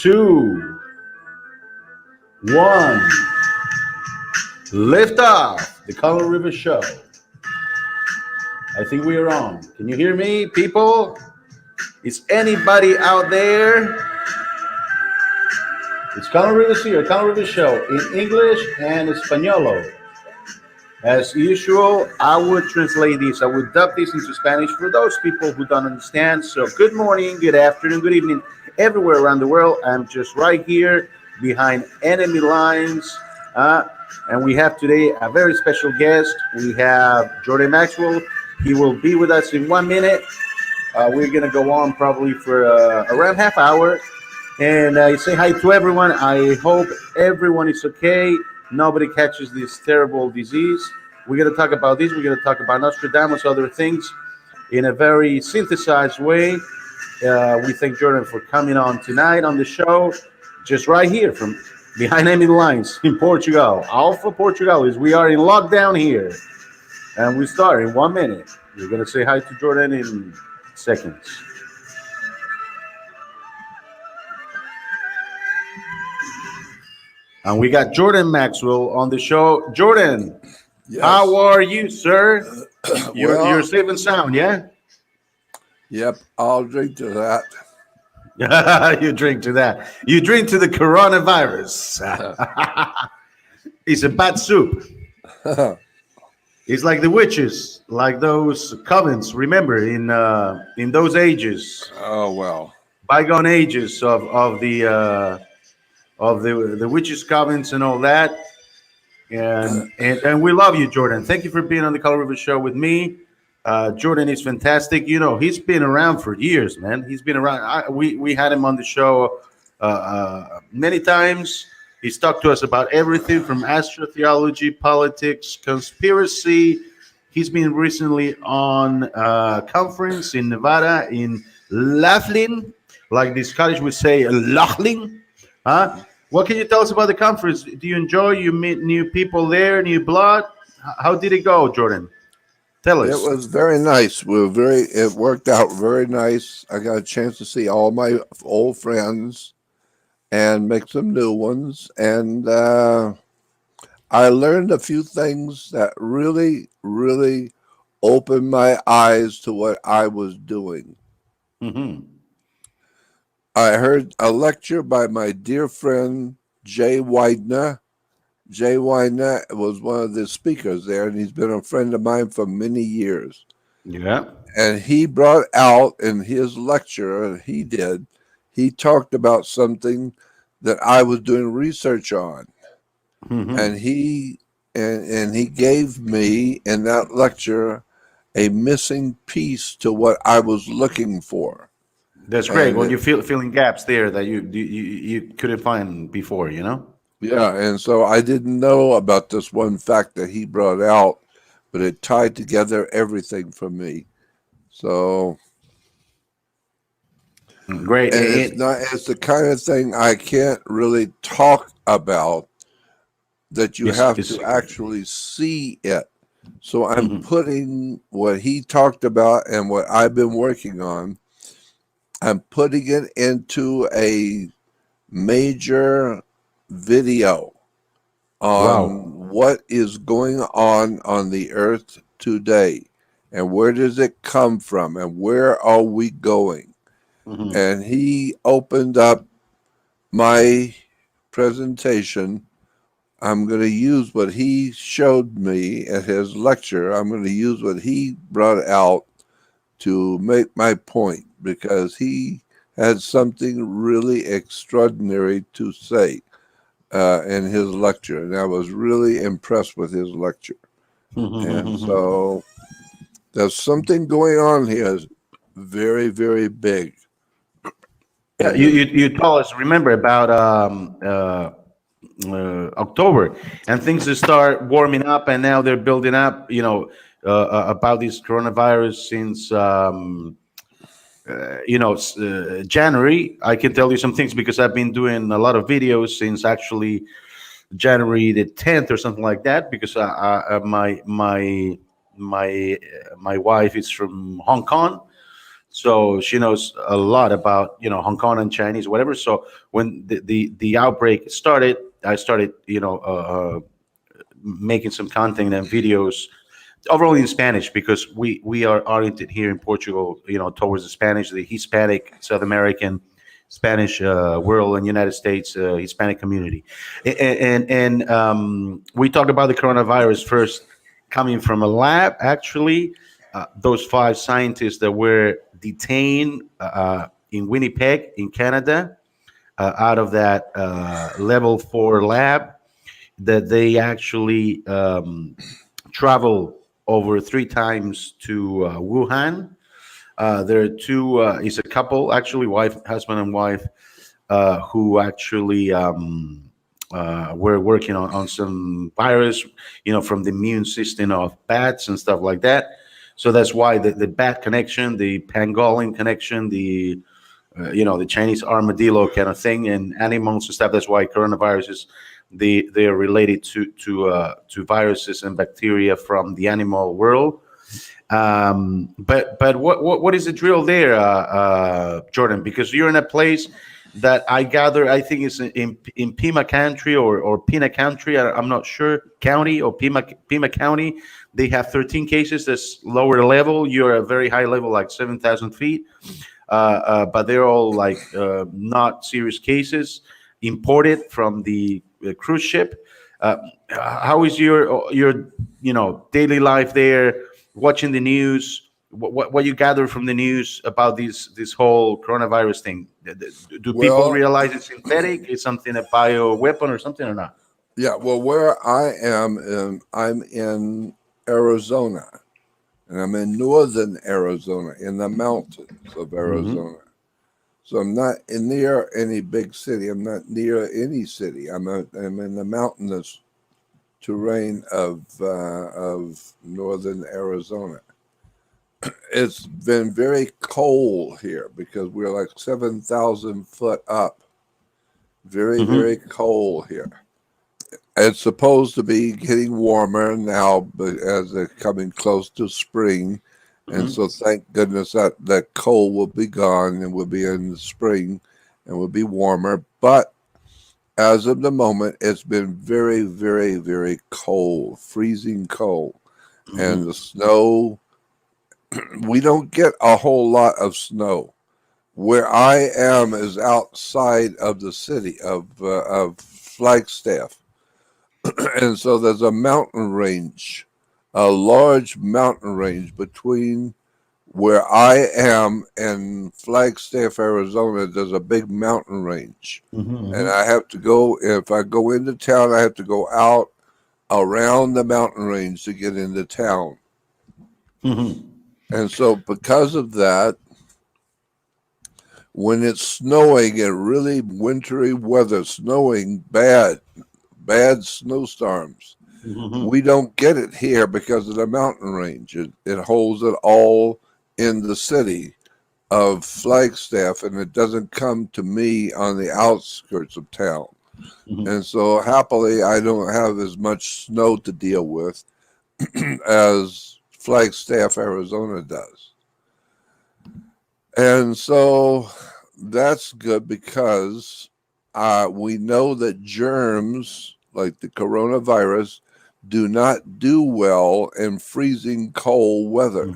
two, one. Lift off the Color River Show. I think we are on. Can you hear me, people? Is anybody out there? It's Color Rivers here, Color Rivers Show in English and Espanol. As usual, I would translate this. I would dub this into Spanish for those people who don't understand. So, good morning, good afternoon, good evening, everywhere around the world. I'm just right here behind enemy lines. And we have today a very special guest. We have Jordan Maxwell. He will be with us in 1 minute. We're going to go on probably for around half hour. And I say hi to everyone. I hope everyone is okay. Nobody catches this terrible disease. We're going to talk about this. We're going to talk about Nostradamus, other things in a very synthesized way. We thank Jordan for coming on tonight on the show, just right here from behind enemy lines in Portugal. Alpha Portugal is we are in lockdown here. And we start in 1 minute. We're going to say hi to Jordan in seconds. And we got Jordan Maxwell on the show. Jordan, yes. How are you, sir? You're safe and sound, yeah? Yep, I'll drink to that. You drink to that. You drink to the coronavirus. It's a bad soup. It's like the witches, like those covens. Remember, in those ages. Oh well, bygone ages of the witches covens and all that. And we love you, Jordan. Thank you for being on the Color River Show with me. Jordan is fantastic. You know, he's been around for years, man. He's been around. We had him on the show many times. He's talked to us about everything from astrotheology, politics, conspiracy. He's been recently on a conference in Nevada, in Laughlin, like the Scottish would say, Laughlin. What can you tell us about the conference? Do you enjoy? You meet new people there, new blood? How did it go, Jordan? Tell us. It was very nice. It worked out very nice. I got a chance to see all my old friends and make some new ones. And I learned a few things that really, really opened my eyes to what I was doing. Mm-hmm. I heard a lecture by my dear friend, Jay Widener. Jay Widener was one of the speakers there, and he's been a friend of mine for many years. Yeah. And he brought out in his lecture, he talked about something that I was doing research on. Mm-hmm. And he gave me in that lecture a missing piece to what I was looking for. That's great. When you filling gaps there that you couldn't find before, you know? Yeah, and so I didn't know about this one fact that he brought out, but it tied together everything for me. So great. And it's the kind of thing I can't really talk about that you have to actually see it. So I'm putting what he talked about and what I've been working on, I'm putting it into a major video on what is going on the earth today and where does it come from and where are we going. And he opened up my presentation. I'm going to use what he showed me at his lecture. I'm going to use what he brought out to make my point because he had something really extraordinary to say in his lecture. And I was really impressed with his lecture. And so there's something going on here very, very big. Yeah, you told us, remember, about October, and things just start warming up, and now they're building up, about this coronavirus since, January. I can tell you some things because I've been doing a lot of videos since actually January the 10th or something like that, because my wife is from Hong Kong. so she knows a lot about Hong Kong and Chinese, whatever. So when the outbreak started, I started making some content and videos overall in Spanish, because we are oriented here in Portugal, towards the Spanish, the Hispanic, South American, Spanish world, and United States Hispanic community, and we talk about the coronavirus first coming from a lab. Actually, those five scientists that were detained in Winnipeg, in Canada, out of that level 4 lab, that they actually travel over 3 times to Wuhan. There are two. It's a couple, actually, husband and wife, who actually were working on some virus, from the immune system of bats and stuff like that. So that's why the bat connection, the pangolin connection, the Chinese armadillo kind of thing, and animals and stuff. That's why coronaviruses, they're related to viruses and bacteria from the animal world. But what is the drill there, Jordan? Because you're in a place that I gather, I think it's in Pima Country or Pina Country. I'm not sure, county, or Pima County. They have 13 cases. That's lower level. You're a very high level, like 7,000 feet. But they're all like not serious cases, imported from the cruise ship. How is your daily life there? Watching the news, what you gather from the news about this whole coronavirus thing? Do people Well, realize it's synthetic? It's something, a bio weapon or something, or not? yeah. Well, where I am, I'm in Arizona, and I'm in northern Arizona, in the mountains of Arizona. So I'm not near any big city. I'm not near any city. I'm in the mountainous terrain of northern Arizona. It's been very cold here because we're like 7,000 foot up. Very, very cold here. It's supposed to be getting warmer now, but as they're coming close to spring. And so thank goodness that cold will be gone, and we'll be in the spring and will be warmer. But as of the moment, it's been very, very, very cold, freezing cold. And the snow, we don't get a whole lot of snow. Where I am is outside of the city of Flagstaff. And so there's a mountain range, a large mountain range between where I am and Flagstaff, Arizona. There's a big mountain range. And I have to go, if I go into town, I have to go out around the mountain range to get into town. And so because of that, when it's snowing and really wintry weather, snowing bad snowstorms, we don't get it here because of the mountain range. It holds it all in the city of Flagstaff, and it doesn't come to me on the outskirts of town. And so happily, I don't have as much snow to deal with as Flagstaff, Arizona does. And so that's good because we know that germs like the coronavirus do not do well in freezing cold weather.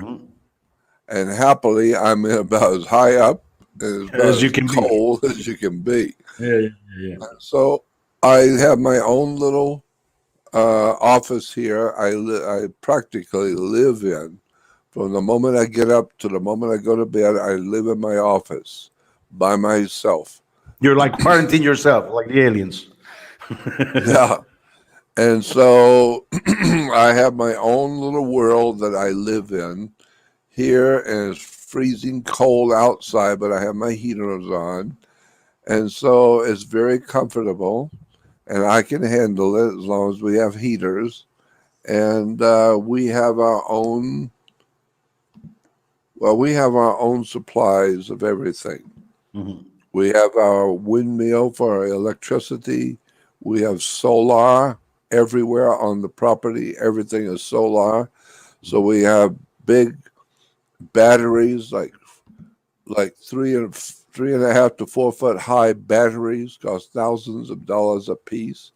And happily, I'm about as high up and as you can cold be. As you can be. Yeah. So I have my own little office here. I practically live in. From the moment I get up to the moment I go to bed, I live in my office by myself. You're like quarantining yourself, like the aliens. Yeah. And so I have my own little world that I live in here, and it's freezing cold outside, but I have my heaters on. And so it's very comfortable, and I can handle it as long as we have heaters. And we have our own, supplies of everything. We have our windmill for our electricity. We have solar everywhere on the property. Everything is solar. So we have big batteries, like like 3.5 to 4 foot high batteries, cost thousands of dollars a piece.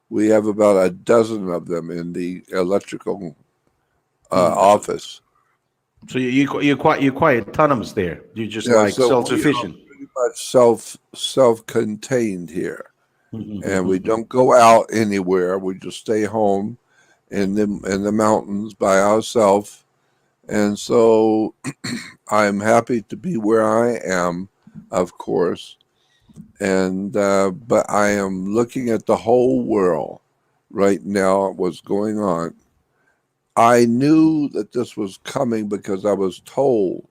We have about a dozen of them in the electrical office. So you're quite autonomous there. You're just Yeah, like so we are self-sufficient. pretty much self-contained here, and we Mhm. don't go out anywhere. We just stay home in the mountains by ourselves. And so I'm happy to be where I am, of course. And but I am looking at the whole world right now, what's going on. I knew that this was coming because I was told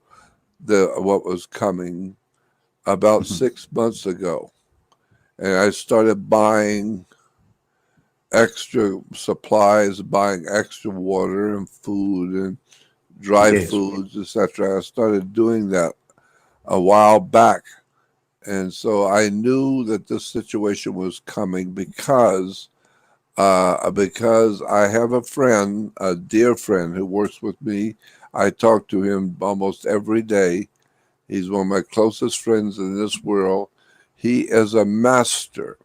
what was coming about Mhm. 6 months ago. And I started buying extra supplies, buying extra water and food and dry Yes. foods, etc. I started doing that a while back. And so I knew that this situation was coming because I have a friend, a dear friend who works with me. I talk to him almost every day. He's one of my closest friends in this world. He is a master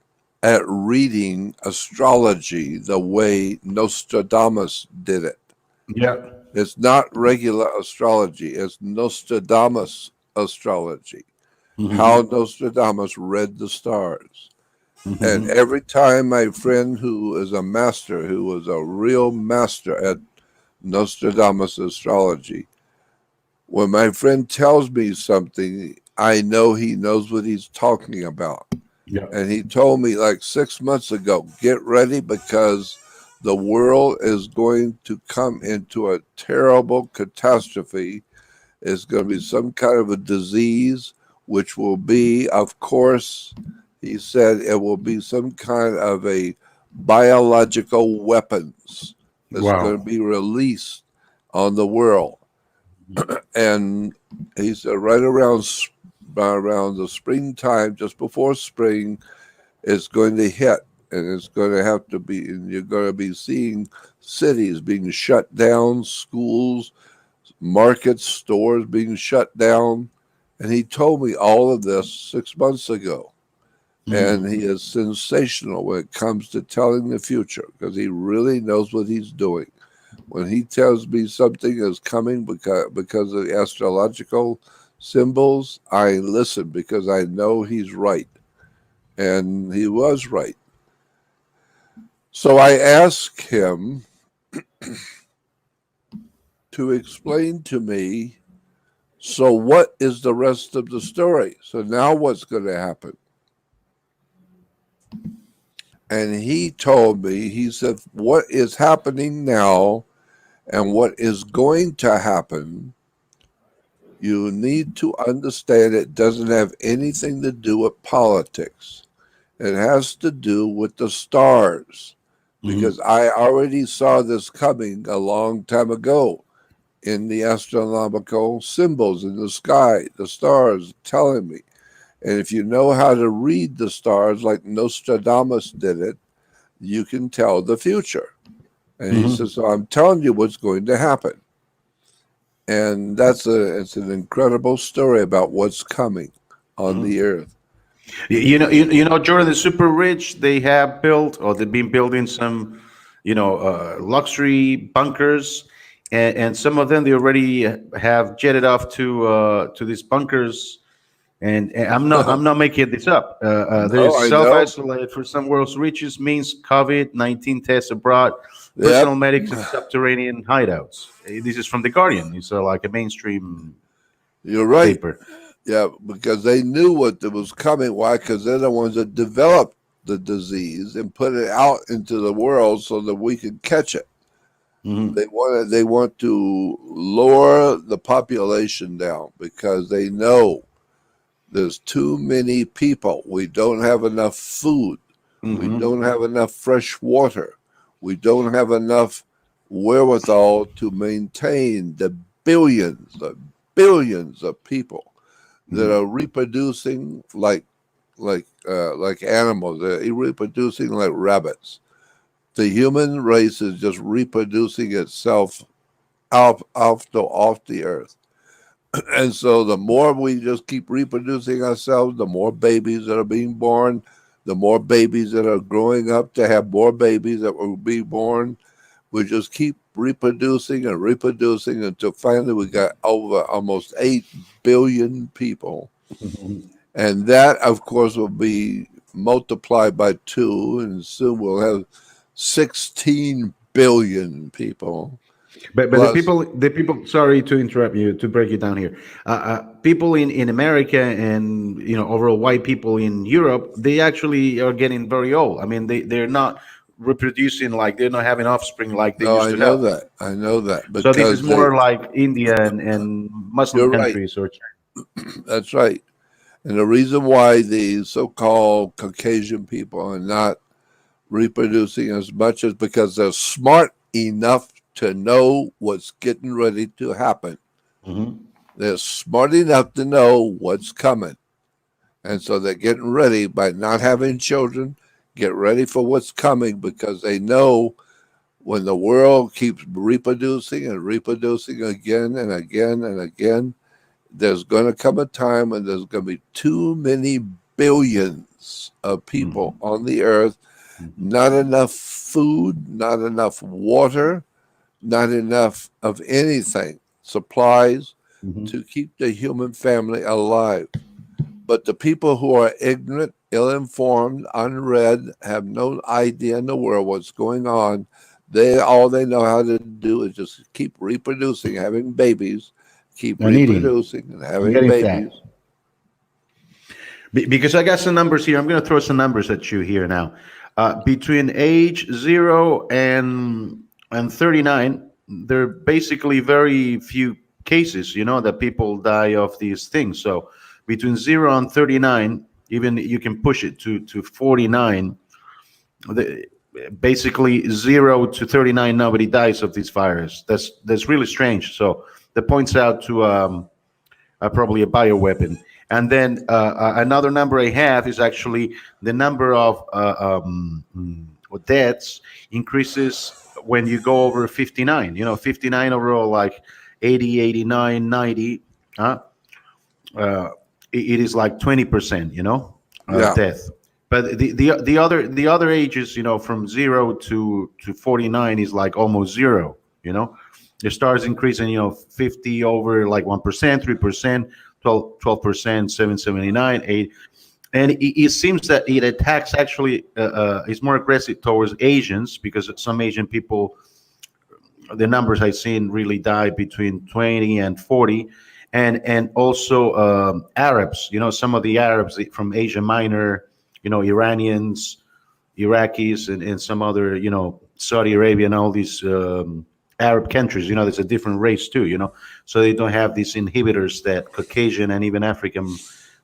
at reading astrology the way Nostradamus did it. Yeah. It's not regular astrology, it's Nostradamus astrology. How Hmm. Nostradamus read the stars. And Hmm. every time my friend who is a master, who was a real master at Nostradamus astrology, when my friend tells me something, I know he knows what he's talking about. Yeah. And he told me like 6 months ago, get ready because the world is going to come into a terrible catastrophe. It's going to be some kind of a disease, which will be, of course, he said it will be some kind of a biological weapons that's going to Wow. be released on the world. And he said right around the springtime, just before spring, it's going to hit, and it's going to have to be. And you're going to be seeing cities being shut down, schools, markets, stores being shut down. And he told me all of this 6 months ago. And he Mhm. is sensational when it comes to telling the future because he really knows what he's doing. When he tells me something is coming because of the astrological symbols, I listen because I know he's right. And he was right. So I asked him to explain to me, so what is the rest of the story? So now what's going to happen? And he told me, he said, what is happening now and what is going to happen, you need to understand it doesn't have anything to do with politics. It has to do with the stars because Mhm. I already saw this coming a long time ago in the astronomical symbols in the sky, the stars telling me. And if you know how to read the stars like Nostradamus did it, you can tell the future. And he Mhm. says, so I'm telling you what's going to happen. And it's an incredible story about what's coming on the Mhm. earth. Jordan, the super rich, they have built or they've been building some, luxury bunkers, and some of them they already have jetted off to these bunkers. And I'm not making this up. They're No, I self know. isolated for some world's richest means COVID-19 tests abroad, Yep, personal medics and subterranean hideouts. This is from the Guardian. It's like a mainstream you're right. paper. Yeah, because they knew what was coming. Why? Because they're the ones that developed the disease and put it out into the world so that we could catch it. Hmm. They want to lower the population down because they know there's too many people. We don't have enough food. We don't Hmm. have enough fresh water. We don't have enough wherewithal to maintain the billions of people that are reproducing like animals. They're reproducing like rabbits. The human race is just reproducing itself off the earth. And so the more we just keep reproducing ourselves, the more babies that are being born, the more babies that are growing up to have more babies that will be born. We just keep reproducing and reproducing until finally we got over almost 8 billion people. And that, of course, will be multiplied by 2, and soon we'll have 16 billion people. But Plus, the people. Sorry to interrupt you, to break it down here. People in America, and overall white people in Europe, they actually are getting very old. I mean, they're not reproducing, like they're not having offspring like they no, used I to know have. that. I know that So this is because more like India and Muslim you're right. countries or China. That's right. And the reason why the so called Caucasian people are not reproducing as much is because they're smart enough to know what's getting ready to happen. Hmm. They're smart enough to know what's coming. And so they're getting ready by not having children, get ready for what's coming because they know when the world keeps reproducing and reproducing again and again and again, there's going to come a time when there's going to be too many billions of people Hmm. on the earth, not enough food, not enough water, not enough of anything, supplies Hmm. to keep the human family alive. But the people who are ignorant, ill informed, unread, have no idea in the world what's going on, they all they know how to do is just keep reproducing, having babies, keep And eating reproducing and and having getting fat. babies. Because I got some numbers here. I'm going to throw some numbers at you here now. Between age 0 and 39, there are basically very few cases, that people die of these things. So between 0 and 39, even you can push it to 49. The, Basically 0 to 39, nobody dies of this virus. That's really strange. So that points out to probably a bioweapon. And then another number I have is actually the number of deaths increases when you go over 59. 59 overall, like 80, 89, 90. Huh? Uh, it is like 20%. Yeah, Death. But the other ages, from 0 to 49 is like almost zero. It starts increasing, 50 over like 1%, 3%, 12%, 779, 8. And it seems that it attacks actually is more aggressive towards Asians, because some Asian people, the numbers I've seen, really die between 20 and 40. And also Arabs, some of the Arabs from Asia Minor, Iranians, Iraqis, and some other, Saudi Arabia and all these Arab countries. There's a different race too. So they don't have these inhibitors that Caucasian and even African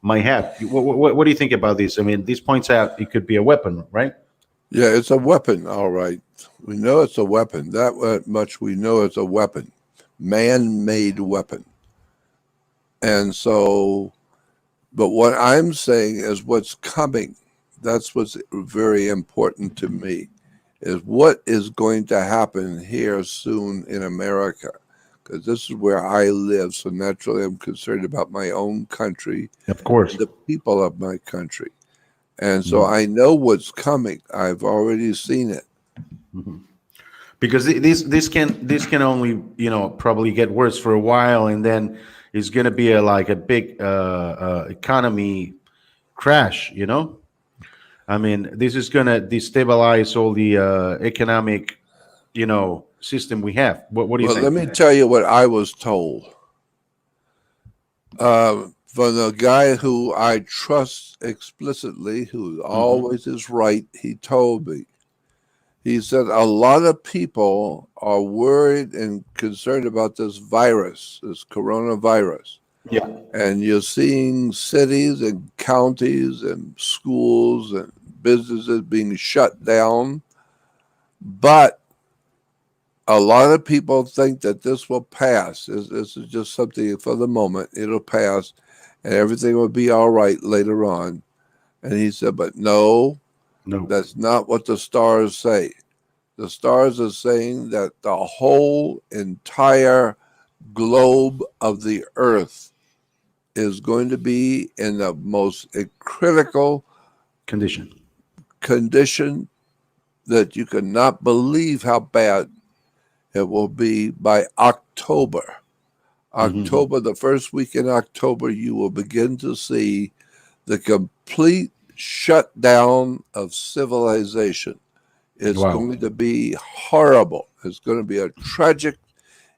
might have. What do you think about this? I mean, this points out it could be a weapon, right? yeah, it's a weapon, all right. We know it's a weapon. Much we know it's a weapon, man-made weapon. And so, but what I'm saying is what's coming. That's what's very important to me, is what is going to happen here soon in America, because this is where I live. So naturally, I'm concerned about my own country Of and course. the people of my country. And so Mhm. I know what's coming. I've already seen it. Mhm. Because this can only, probably get worse for a while, and then it's going to be like a big economy crash. I mean, this is going to destabilize all the economic, system we have. What do you Well, let think? me tell you what I was told from the guy who I trust explicitly, who Hmm. always is right. He told me, he said, a lot of people are worried and concerned about this virus, this coronavirus. Yeah. And you're seeing cities and counties and schools and businesses being shut down. But a lot of people think that this will pass. This is just something for the moment. It'll pass and everything will be all right later on. And he said, but no, No. that's not what the stars say. The stars are saying that the whole entire globe of the earth is going to be in the most critical condition. That you cannot believe how bad it will be by October. October, the first week in October, you will begin to see the complete shutdown of civilization. It's going to be horrible. It's going to be a tragic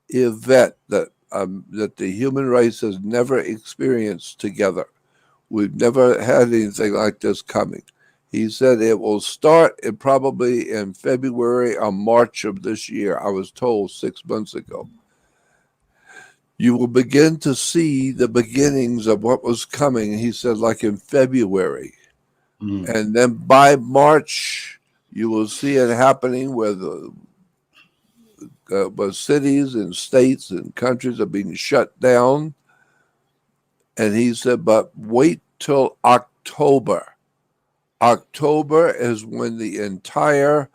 event that the human race has never experienced together. We've never had anything like this coming. He said it will start probably in February or March of this year. I was told 6 months ago. You will begin to see the beginnings of what was coming, he said, like in February. And then by March, you will see it happening where where cities and states and countries are being shut down. And he said, but wait till October. October is when the entire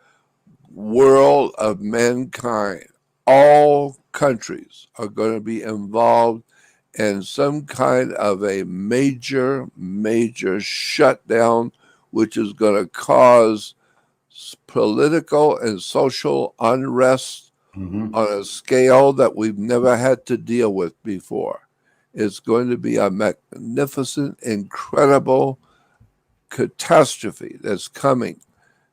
world of mankind, all countries, are going to be involved in some kind of a major shutdown, which is going to cause political and social unrest on a scale that we've never had to deal with before. It's going to be a magnificent, incredible catastrophe that's coming,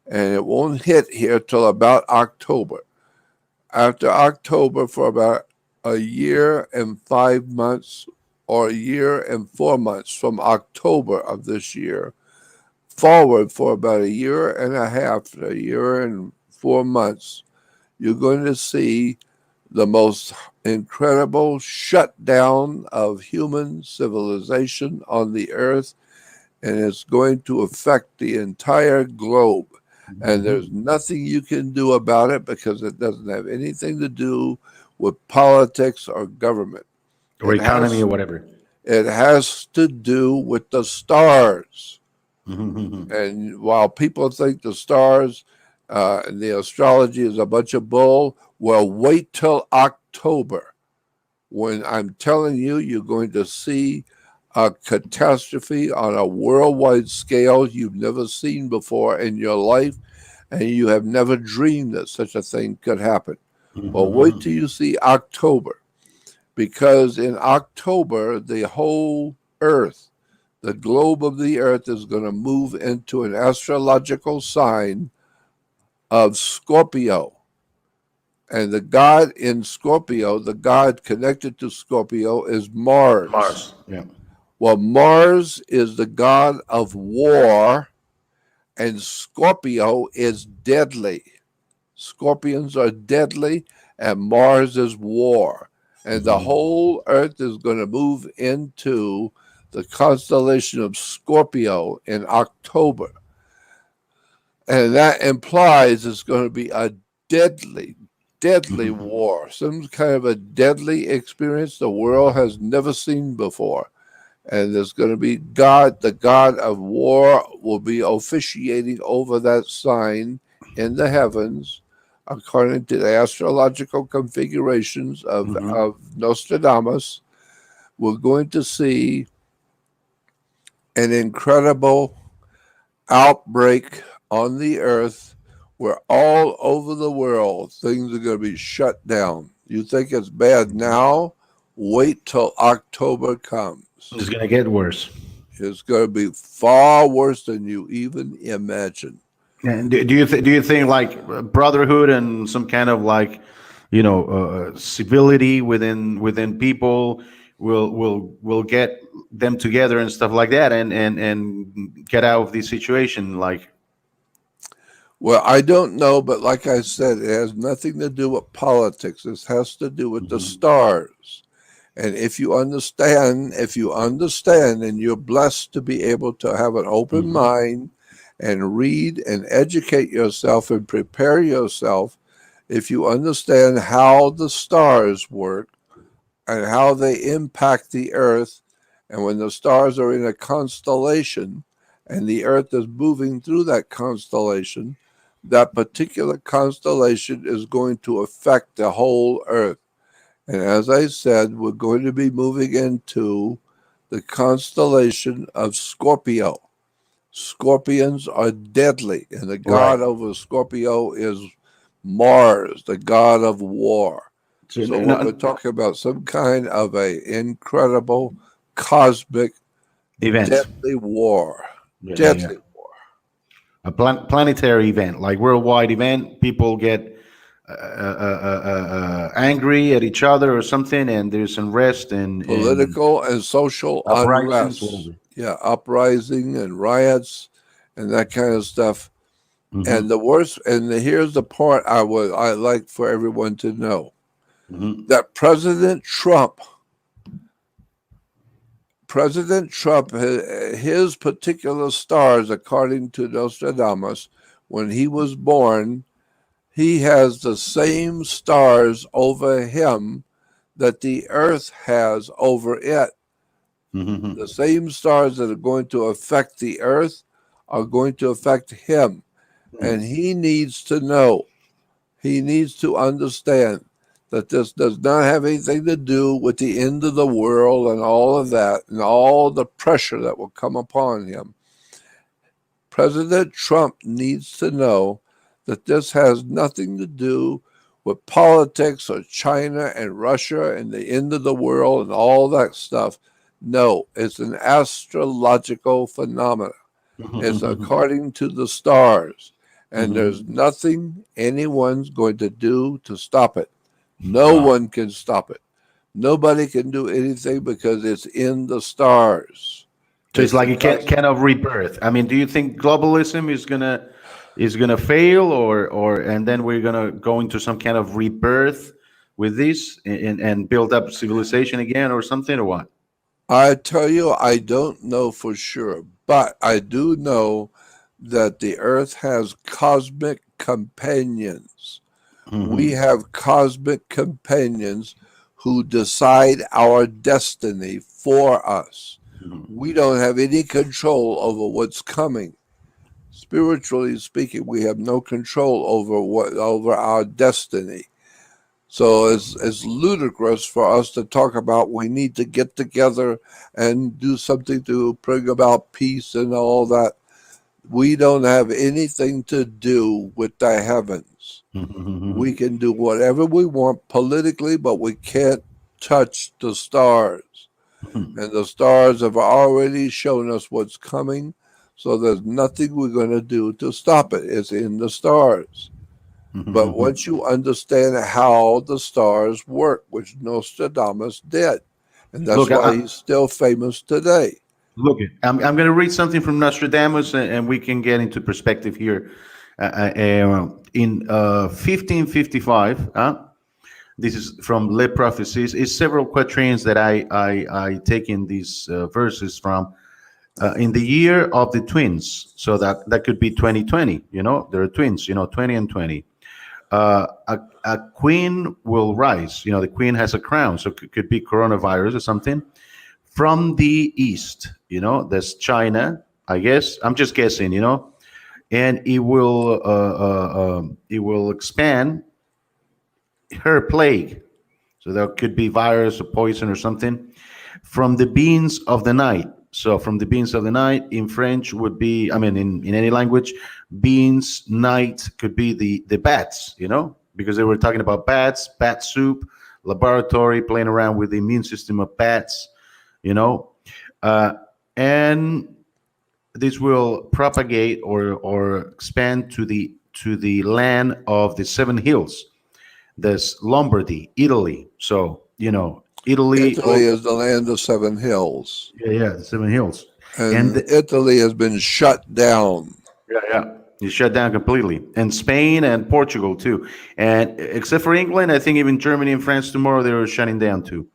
and it won't hit here till about October. After October, for about a year and 5 months or a year and 4 months from October of this year forward, for about a year and a half, a year and 4 months, you're going to see the most incredible shutdown of human civilization on the earth, and it's going to affect the entire globe. And there's nothing you can do about it because it doesn't have anything to do with politics or government. Or economy or whatever. It has to do with the stars. And while people think the stars and the astrology is a bunch of bull, well, wait till October when I'm telling you you're going to see a catastrophe on a worldwide scale you've never seen before in your life, and you have never dreamed that such a thing could happen. Well, wait till you see October, because in October, the whole earth, the globe of the earth, is going to move into an astrological sign of Scorpio. And the god in Scorpio, the god connected to Scorpio, is Mars. Mars, yeah. Well, Mars is the god of war, and Scorpio is deadly. Scorpions are deadly, and Mars is war. And the whole earth is going to move into the constellation of Scorpio in October. And that implies it's going to be a deadly war, some kind of a deadly experience the world has never seen before. And there's going to be the god of war will be officiating over that sign in the heavens, according to the astrological configurations of Nostradamus. We're going to see an incredible outbreak on the earth where all over the world things are going to be shut down. You think it's bad now? Wait till October comes. It's going to get worse. It's going to be far worse than you even imagine. And do you think like brotherhood and some kind of like, civility within people will get them together and stuff like that and get out of this situation? Like, well, I don't know, but like I said, it has nothing to do with politics. This has to do with the stars. And if you understand, and you're blessed to be able to have an open mind and read and educate yourself and prepare yourself, if you understand how the stars work and how they impact the earth, and when the stars are in a constellation and the earth is moving through that constellation, that particular constellation is going to affect the whole earth. And as I said, we're going to be moving into the constellation of Scorpio. Scorpions are deadly, and the Right. god over Scorpio is Mars, the god of war. So, So what we're talking about, some kind of a incredible cosmic event. deadly war. Yeah, yeah, yeah. Deadly war. A planetary event, like worldwide event. People get angry at each other or something, and there's unrest and Political and social uprisings, unrest. whatever. Yeah, uprising and riots and that kind of stuff. Hmm. And the worst, and here's the part I like for everyone to know Hmm. that President Trump, his particular stars, according to Nostradamus, when he was born, he has the same stars over him that the earth has over it. Hmm. The same stars that are going to affect the earth are going to affect him. And he needs to know, he needs to understand that this does not have anything to do with the end of the world and all of that and all the pressure that will come upon him. President Trump needs to know that this has nothing to do with politics or China and Russia and the end of the world and all that stuff. No, it's an astrological phenomenon. It's according to the stars, and there's nothing anyone's going to do to stop it. No Wow. one can stop it. Nobody can do anything because it's in the stars. So it's It's like the a kind of rebirth. I mean, do you think globalism is gonna fail, or and then we're gonna go into some kind of rebirth with this and build up civilization again or something, or what? I tell you, I don't know for sure, but I do know that the earth has cosmic companions. We Hmm. have cosmic companions who decide our destiny for us. We don't have any control over what's coming. Spiritually speaking, we have no control over our destiny. So it's ludicrous for us to talk about we need to get together and do something to bring about peace and all that. We don't have anything to do with the heavens. We can do whatever we want politically, but we can't touch the stars. And the stars have already shown us what's coming. So there's nothing we're going to do to stop it. It's in the stars. But once you understand how the stars work, which Nostradamus did, and that's Look, why he's still famous today. look, I'm going to read something from Nostradamus, and we can get into perspective here. In 1555, this is from Le Prophecies. It's several quatrains that I take in these verses from. In the year of the twins, so that could be 2020. There are twins. 20 and 20. A queen will rise. The queen has a crown, so it could be coronavirus or something from the east. There's China, I guess. I'm just guessing. And it will expand her plague. So there could be virus or poison or something from the beings of the night. So from the beings of the night in French would be, I mean, in any language, beings, night could be the bats, because they were talking about bats, bat soup, laboratory, playing around with the immune system of bats, you know. Uh, and this will propagate or expand to the land of the seven hills. There's Lombardy, Italy. So, Italy. Italy is the land of seven hills, Yeah, yeah, the seven hills. And and Italy has been shut down. yeah, yeah, you shut down completely. And Spain and Portugal too. And except for England, I think even Germany and France tomorrow they were shutting down too.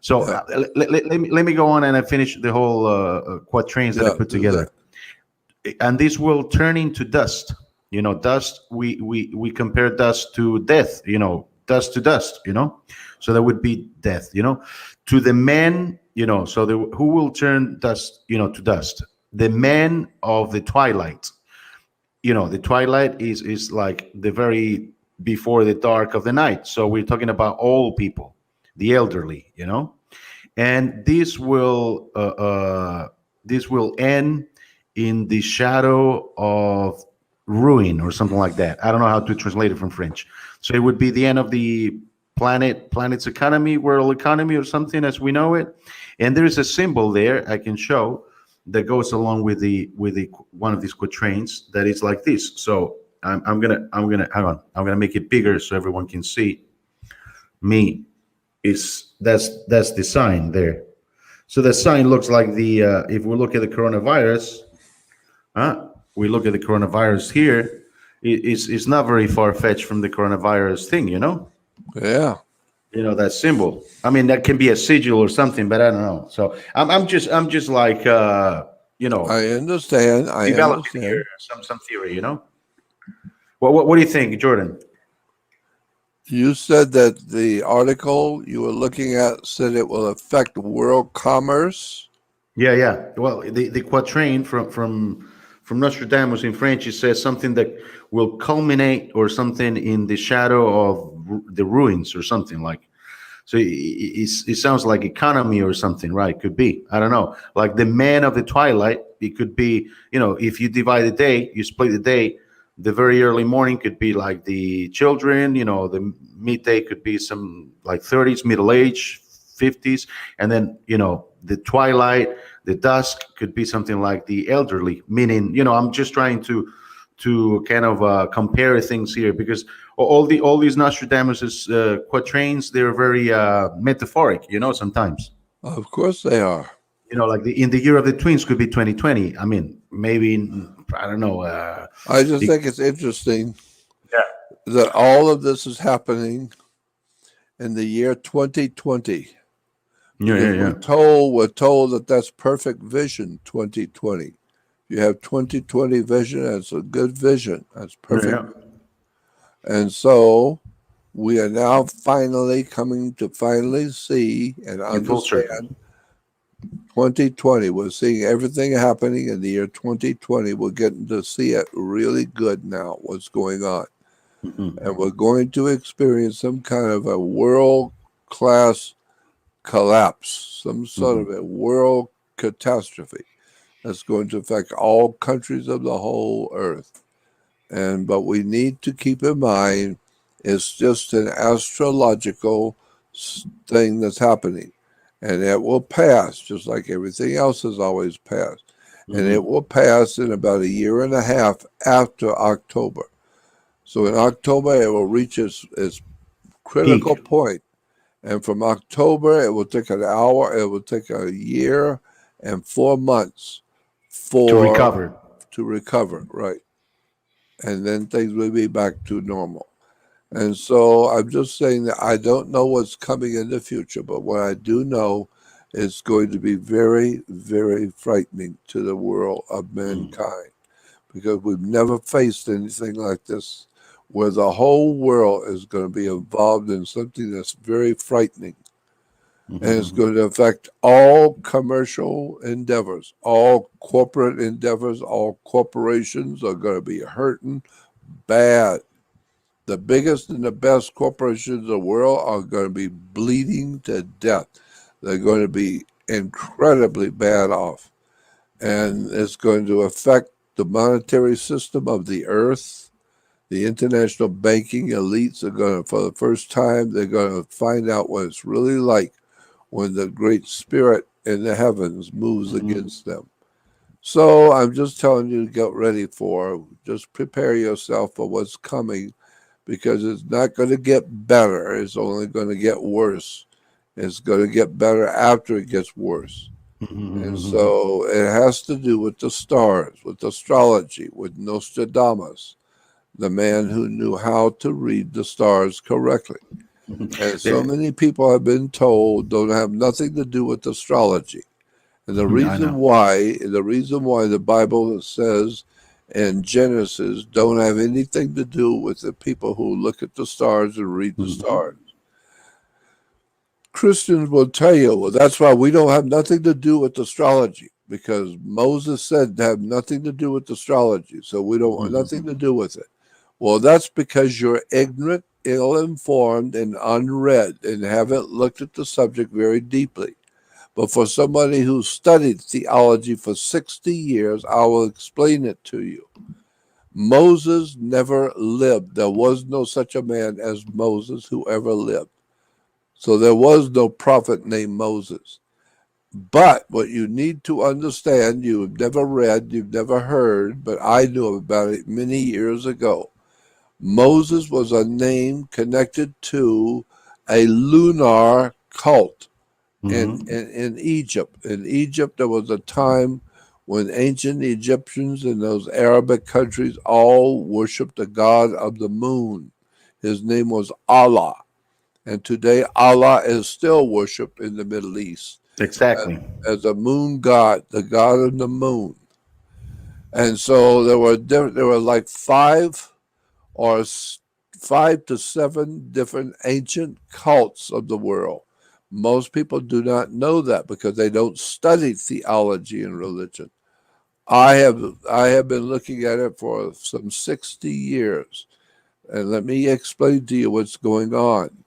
So Yeah, let me go on and I finish the whole quatrains that I yeah, put do that. together. And this will turn into dust. Dust. We compare dust to death. Dust to dust. So that would be death. To the men. So who will turn dust. To dust. The men of the twilight. The twilight is like the very before the dark of the night. So we're talking about old people. the elderly, and this will end in the shadow of ruin or something like that. I don't know how to translate it from French. So it would be the end of the planet's economy, world economy, or something as we know it. And there is a symbol there I can show that goes along with the one of these quatrains that is like this. So I'm gonna hang on. I'm gonna make it bigger so everyone can see me. Is that's the sign there. So the sign looks like the if we look at the coronavirus, we look at the coronavirus here. It's not very far fetched from the coronavirus thing, Yeah. That symbol. I mean, that can be a sigil or something, but I don't know. So I'm just like I understand. I developing here understand. some theory. What do you think, Jordan? You said that the article you were looking at said it will affect world commerce. Yeah. Well, the quatrain from Nostradamus in French, it says something that will culminate or something in the shadow of the ruins or something like. So it sounds like economy or something, right? Could be. I don't know. Like the man of the twilight, it could be, if you divide the day, you split the day, the very early morning could be like the children, the midday could be some like 30s, middle age, 50s. And then, the twilight, the dusk could be something like the elderly, meaning, I'm just trying to kind of compare things here because all these Nostradamus quatrains, they're very metaphoric, sometimes. Of course they are. Like in the year of the twins could be 2020. I mean, maybe I don't know. I just The, think it's interesting yeah, that all of this is happening in the year 2020. Because yeah. we're told that that's perfect vision 2020. You have 2020 vision, that's a good vision. That's perfect. Yeah. And so we are now finally coming to see and In full circle. understand 2020. We're seeing everything happening in the year 2020. We're getting to see it really good now, what's going on. Mhm. And we're going to experience some kind of a world class collapse, some sort of a world catastrophe that's going to affect all countries of the whole earth. But we need to keep in mind it's just an astrological thing that's happening. And it will pass, just like everything else has always passed. And it will pass in about a year and a half after October. So in October, it will reach its critical Peak point. And from October, it will take an hour, it will take a year and 4 months to recover. to recover, right? And then things will be back to normal. And so I'm just saying that I don't know what's coming in the future, but what I do know is going to be very, very frightening to the world of mankind because we've never faced anything like this where the whole world is going to be involved in something that's very frightening. And it's going to affect all commercial endeavors, all corporate endeavors, all corporations are going to be hurting bad. The biggest and the best corporations in the world are going to be bleeding to death. They're going to be incredibly bad off. And it's going to affect the monetary system of the earth. The international banking elites are going to, for the first time, they're going to find out what it's really like when the great spirit in the heavens moves against them. So I'm just telling you to get ready just prepare yourself for what's coming because it's not going to get better. It's only going to get worse. It's going to get better after it gets worse. And so it has to do with the stars, with astrology, with Nostradamus, the man who knew how to read the stars correctly. And so many people have been told don't have nothing to do with astrology. And the reason why the Bible says in Genesis don't have anything to do with the people who look at the stars and read the stars. Christians will tell you, well, that's why we don't have nothing to do with astrology because Moses said to have nothing to do with astrology. So we don't have nothing to do with it. Well, that's because you're ignorant ill-informed and unread and haven't looked at the subject very deeply. But for somebody who studied theology for 60 years, I will explain it to you. Moses never lived. There was no such a man as Moses who ever lived. So there was no prophet named Moses. But what you need to understand, you've never read, you've never heard, but I knew about it many years ago. Moses was a name connected to a lunar cult in Egypt. In Egypt, there was a time when ancient Egyptians in those Arabic countries all worshiped the god of the moon. His name was Allah. And today, Allah is still worshipped in the Middle East. Exactly. As a moon god, the god of the moon. And so there were like five to seven different ancient cults of the world. Most people do not know that because they don't study theology and religion. I have been looking at it for some 60 years. And let me explain to you what's going on.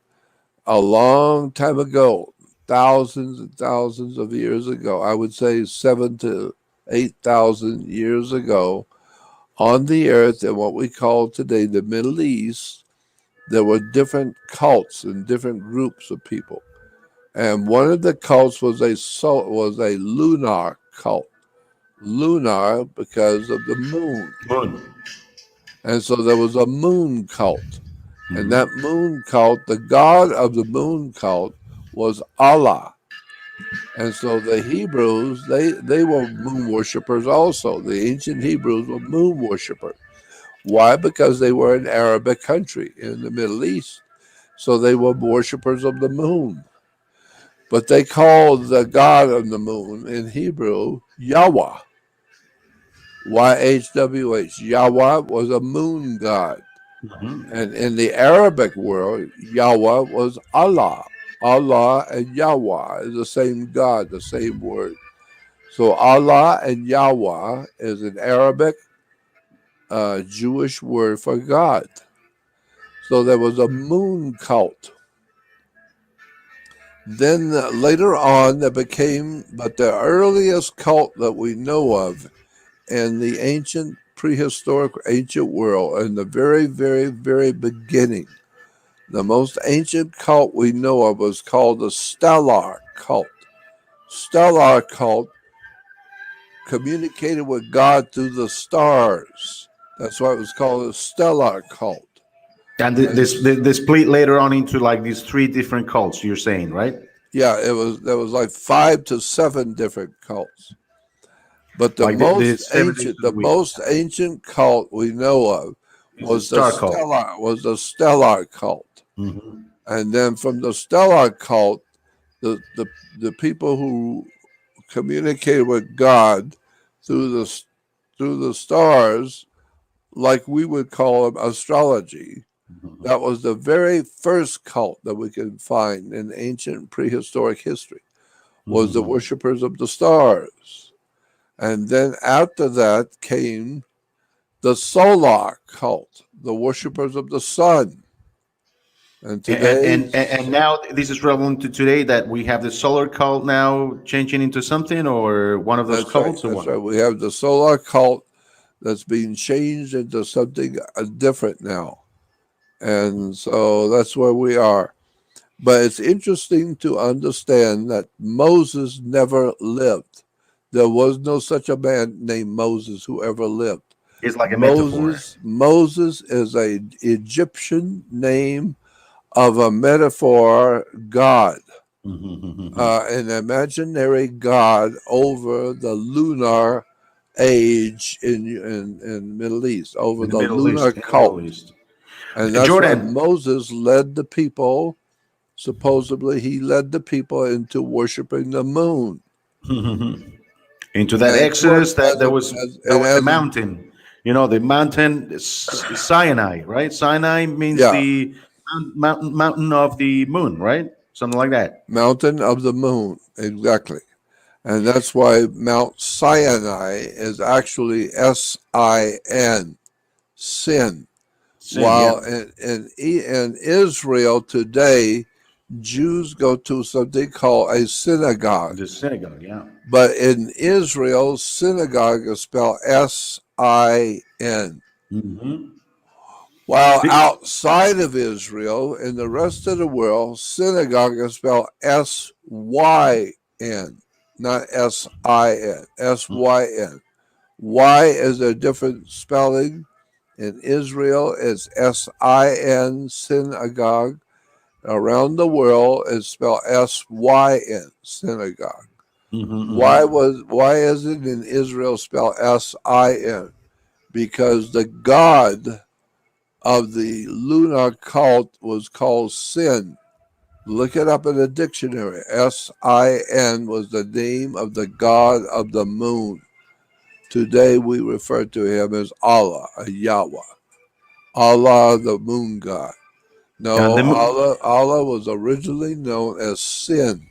A long time ago, thousands and thousands of years ago, I would say 7,000 to 8,000 years ago, on the earth in what we call today the Middle East, there were different cults and different groups of people. And one of the cults was a lunar cult. Lunar because of the moon. And so there was a moon cult. And that moon cult, the god of the moon cult was Allah. And so the Hebrews, they were moon worshippers also. The ancient Hebrews were moon worshippers. Why? Because they were an Arabic country in the Middle East. So they were worshippers of the moon. But they called the god of the moon in Hebrew Yahweh. YHWH. Yahweh was a moon god. And in the Arabic world, Yahweh was Allah. Allah and Yahweh is the same God, the same word. So Allah and Yahweh is an Arabic Jewish word for God. So there was a moon cult. Then later on, but the earliest cult that we know of in the ancient prehistoric ancient world, in the very, very, very beginning, the most ancient cult we know of was called the Stellar cult. Stellar cult communicated with God through the stars. That's why it was called a Stellar cult. And they split later on into like these three different cults, you're saying, right? Yeah, there was like 5 to 7 different cults. But the like most ancient cult we know of was the Stellar cult. And then from the Stellar cult, the people who communicated with God through the stars, like we would call them astrology. That was the very first cult that we can find in ancient prehistoric history, was the worshippers of the stars. And then after that came the Solar cult, the worshippers of the sun. And today, and now this is relevant to today that we have the solar cult now changing into something or one of those cults. Right, that's right. We have the Solar cult that's being changed into something different now. And so that's where we are. But it's interesting to understand that Moses never lived. There was no such a man named Moses who ever lived. It's like a metaphor. Moses is an Egyptian name of a metaphor god, an imaginary god over the lunar age in Middle East, over the lunar cult. And that's why Moses led the people, supposedly he led the people into worshiping the moon. Into that Exodus that was the mountain. You know, the mountain Sinai, right? Sinai means the mountain of the moon, right? Something like that. Mountain of the moon, exactly. And that's why Mount Sinai is actually S-I-N, sin. Sin, yeah. While in Israel today, Jews go to something called a synagogue. The synagogue, yeah. But in Israel, synagogue is spelled S-I-N. Mm-hmm. While outside of Israel, in the rest of the world, synagogue is spelled S-Y-N, not S-I-N, S-Y-N. Y is a different spelling. In Israel, it's S-I-N, synagogue. Around the world, it's spelled S-Y-N, synagogue. Mm-hmm, Why is it in Israel spelled S-I-N? Because the god of the lunar cult was called Sin. Look it up in the dictionary. S-I-N was the name of the god of the moon. Today we refer to him as Allah, a Yahweh. Allah, the moon god. No, Allah was originally known as Sin,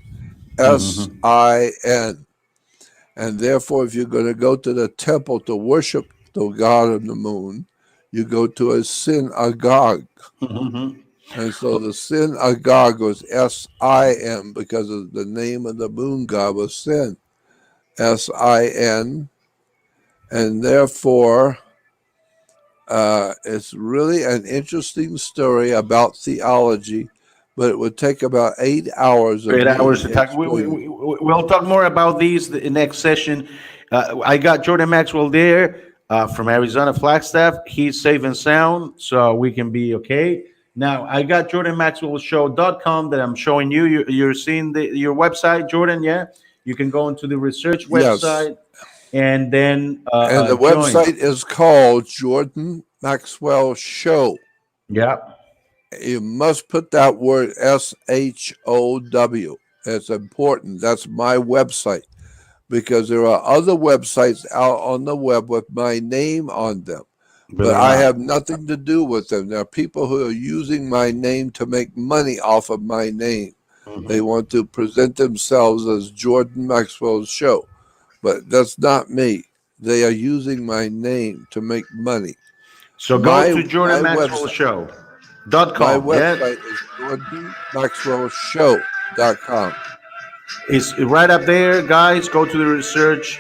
mm-hmm. S-I-N. And therefore, if you're going to go to the temple to worship the god of the moon, you go to a synagogue. Mm-hmm. And so the synagogue was S-I-N because of the name of the moon god was Sin, S-I-N. And therefore, it's really an interesting story about theology, but it would take about 8 hours of 8 hours me to talk. explaining. We'll talk more about these the next session. I got Jordan Maxwell there from Arizona Flagstaff. He's safe and sound, so we can be okay. Now, I got JordanMaxwellShow.com that I'm showing you. You're seeing your website, Jordan, yeah? You can go into the research Yes. website and then And the join. website is called Jordan Maxwell Show. Yeah. You must put that word SHOW. It's important. That's my website because there are other websites out on the web with my name on them. But I have nothing to do with them. There are people who are using my name to make money off of my name. Mhm. They want to present themselves as Jordan Maxwell's Show. But that's not me. They are using my name to make money. So go to JordanMaxwellShow.com. Yeah. website is JordanMaxwellShow.com. It's right up there, guys. Go to the Research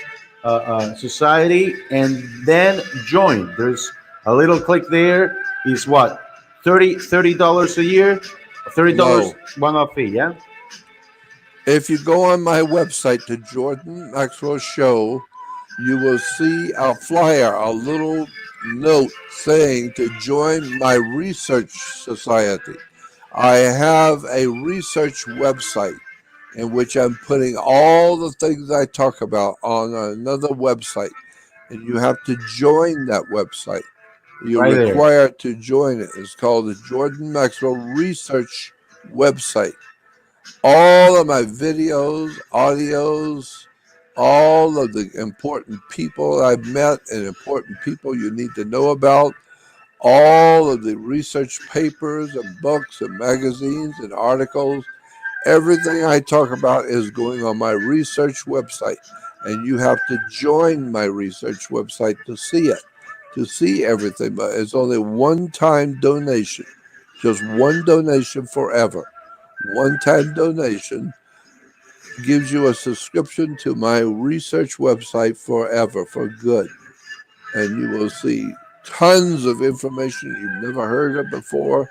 Society and then join. There's a little click there. Is what $30 a year, $30 No. one-off fee. Yeah. If you go on my website to Jordan Maxwell Show, you will see a flyer, a little note saying to join my research society. I have a research website in which I'm putting all the things I talk about on another website, and you have to join that website. You're Right there. required to join it. It's called the Jordan Maxwell Research website. All of my videos, audios, all of the important people I've met and important people you need to know about, all of the research papers and books and magazines and articles, everything I talk about is going on my research website. And you have to join my research website to see it, to see everything. But it's only one-time donation, just one donation forever. One-time donation gives you a subscription to my research website forever, for good. And you will see tons of information you've never heard of before.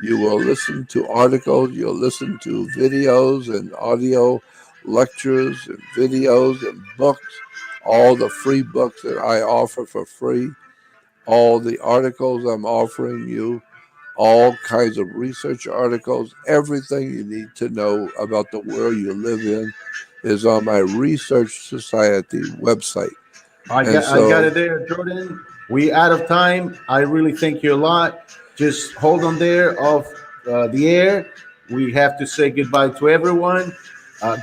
You will listen to articles, you'll listen to videos and audio lectures and videos and books, all the free books that I offer for free, all the articles I'm offering you, all kinds of research articles, everything you need to know about the world you live in is on my Research Society website. I got it there, Jordan. We out of time. I really thank you a lot. Just hold on there off the air. We have to say goodbye to everyone.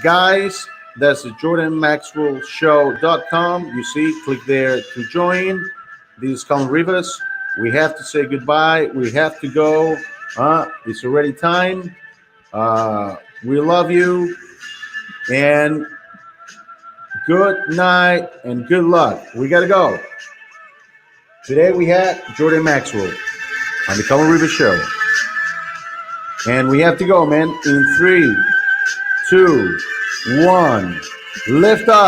Guys, that's the JordanMaxwellShow.com. You see, click there to join. This is Colin Rivas. We have to say goodbye. We have to go. It's already time. We love you. And good night and good luck. We got to go. Today we had Jordan Maxwell. on the Color River Show. And we have to go, man. In 3, 2, 1, lift up.